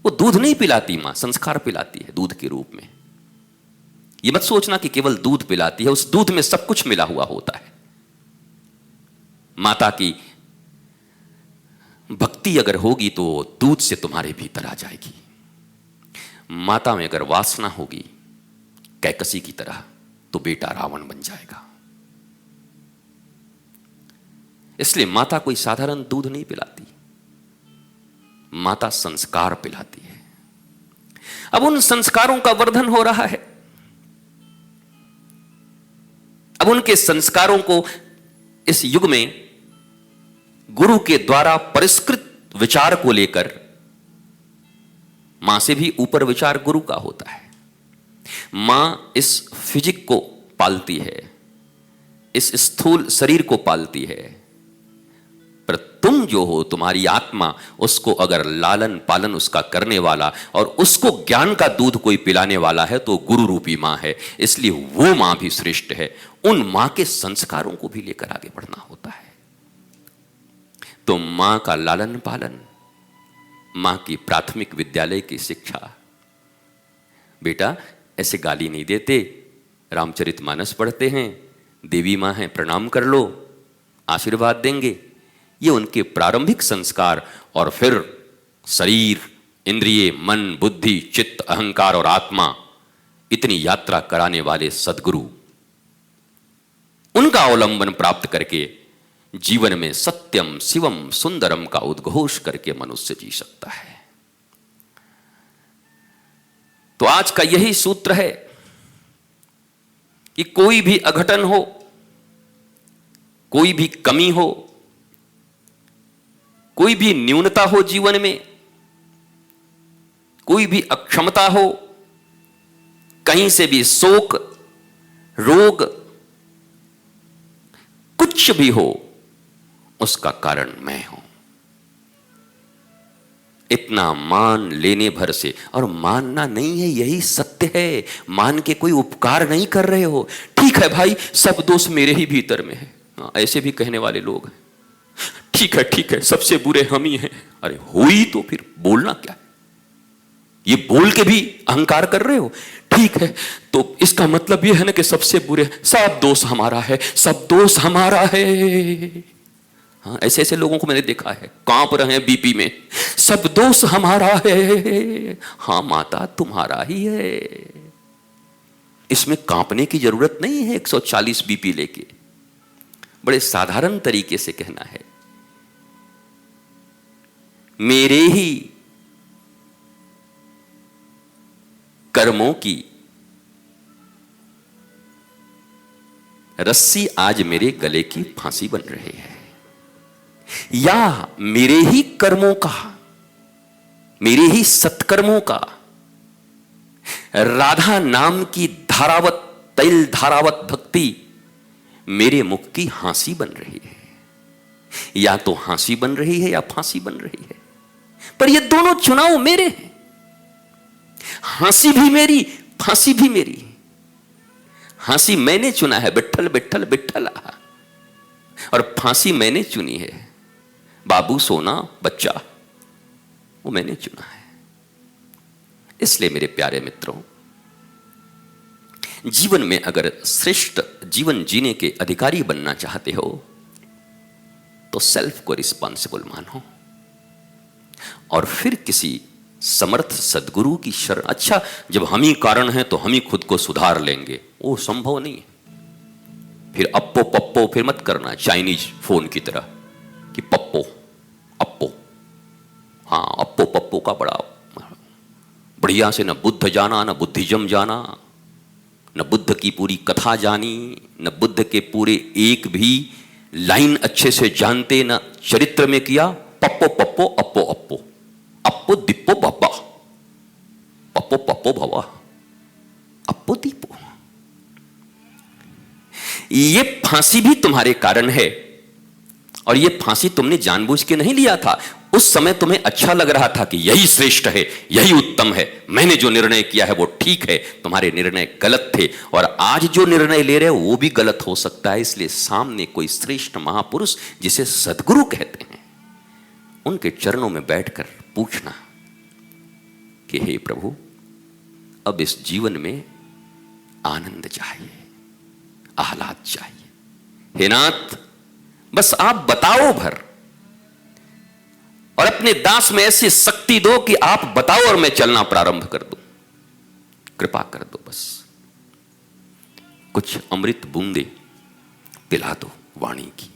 वो दूध नहीं पिलाती मां, संस्कार पिलाती है दूध के रूप में। ये मत सोचना कि केवल दूध पिलाती है, उस दूध में सब कुछ मिला हुआ होता है। माता की भक्ति अगर होगी तो दूध से तुम्हारे भीतर आ जाएगी। माता में अगर वासना होगी कैकसी की तरह तो बेटा रावण बन जाएगा। इसलिए माता कोई साधारण दूध नहीं पिलाती, माता संस्कार पिलाती है। अब उन संस्कारों का वर्धन हो रहा है। अब उनके संस्कारों को इस युग में गुरु के द्वारा परिष्कृत विचार को लेकर, मां से भी ऊपर विचार गुरु का होता है। मां इस फिजिक को पालती है, इस स्थूल शरीर को पालती है, पर तुम जो हो, तुम्हारी आत्मा, उसको अगर लालन पालन उसका करने वाला और उसको ज्ञान का दूध कोई पिलाने वाला है तो गुरु रूपी मां है। इसलिए वो मां भी श्रेष्ठ है। उन मां के संस्कारों को भी लेकर आगे बढ़ना होता है। तो मां का लालन पालन, मां की प्राथमिक विद्यालय की शिक्षा। बेटा ऐसे गाली नहीं देते, रामचरितमानस पढ़ते हैं, देवी मां है प्रणाम कर लो, आशीर्वाद देंगे। ये उनके प्रारंभिक संस्कार। और फिर शरीर, इंद्रिय, मन, बुद्धि, चित्त, अहंकार और आत्मा, इतनी यात्रा कराने वाले सद्गुरु, उनका अवलंबन प्राप्त करके जीवन में सत्यम शिवम सुंदरम का उद्घोष करके मनुष्य जी सकता है। तो आज का यही सूत्र है कि कोई भी अघटन हो, कोई भी कमी हो, कोई भी न्यूनता हो जीवन में, कोई भी अक्षमता हो, कहीं से भी शोक, रोग, कुछ भी हो, उसका कारण मैं हूं। इतना मान लेने भर से, और मानना नहीं है, यही सत्य है। मान के कोई उपकार नहीं कर रहे हो। ठीक है भाई, सब दोष मेरे ही भीतर में है। ऐसे भी कहने वाले लोग हैं। ठीक है, सबसे बुरे हम ही हैं। अरे हुई तो फिर बोलना क्या है? ये बोल के भी अहंकार कर रहे हो। ठीक है, तो इसका मतलब ये है ना कि सबसे बुरे, सब दोष हमारा है, सब दोष हमारा है। हाँ, ऐसे ऐसे लोगों को मैंने देखा है, कांप रहे हैं बीपी में, सब दोष हमारा है। हाँ माता, तुम्हारा ही है, इसमें कांपने की जरूरत नहीं है। 140 बीपी लेके बड़े साधारण तरीके से कहना है, मेरे ही कर्मों की रस्सी आज मेरे गले की फांसी बन रही है, या मेरे ही कर्मों का, मेरे ही सत्कर्मों का राधा नाम की धारावत, तैल धारावत भक्ति मेरे मुख की हांसी बन रही है। या तो हांसी बन रही है या फांसी बन रही है, पर ये दोनों चुनाव मेरे हैं। हांसी भी मेरी, फांसी भी मेरी। हांसी मैंने चुना है, बिट्ठल बिट्ठल बिट्ठल, और फांसी मैंने चुनी है, बाबू सोना बच्चा, वो मैंने चुना है। इसलिए मेरे प्यारे मित्रों, जीवन में अगर श्रेष्ठ जीवन जीने के अधिकारी बनना चाहते हो तो सेल्फ को रिस्पॉन्सिबल मानो, और फिर किसी समर्थ सदगुरु की शरण। अच्छा, जब हम ही कारण हैं तो हम ही खुद को सुधार लेंगे, वो संभव नहीं है। फिर अप्पो पप्पो फिर मत करना चाइनीज फोन की तरह कि पप्पो अप्पो। हाँ, अप्पो पप्पो का बड़ा बढ़िया से न बुद्ध जाना, न बुद्धिज्म जाना, न बुद्ध की पूरी कथा जानी, न बुद्ध के पूरे एक भी लाइन अच्छे से जानते, न चरित्र में किया। पप्पो पप्पो अप्पो अप्पो, अप्पो दिप्पो बप्पा, पप्पो पप्पो भवा, अप्पो दीपो। ये फांसी भी तुम्हारे कारण है, और ये फांसी तुमने जानबूझ के नहीं लिया था। उस समय तुम्हें अच्छा लग रहा था कि यही श्रेष्ठ है, यही उत्तम है, मैंने जो निर्णय किया है वो ठीक है। तुम्हारे निर्णय गलत थे, और आज जो निर्णय ले रहे हो वो भी गलत हो सकता है। इसलिए सामने कोई श्रेष्ठ महापुरुष जिसे सद्गुरु कहते हैं, उनके चरणों में बैठकर पूछना कि हे प्रभु, अब इस जीवन में आनंद चाहिए, आह्लाद चाहिए। हे नाथ, बस आप बताओ भर, और अपने दास में ऐसी शक्ति दो कि आप बताओ और मैं चलना प्रारंभ कर दूं। कृपा कर दो, बस कुछ अमृत बूंदे पिला दो वाणी की।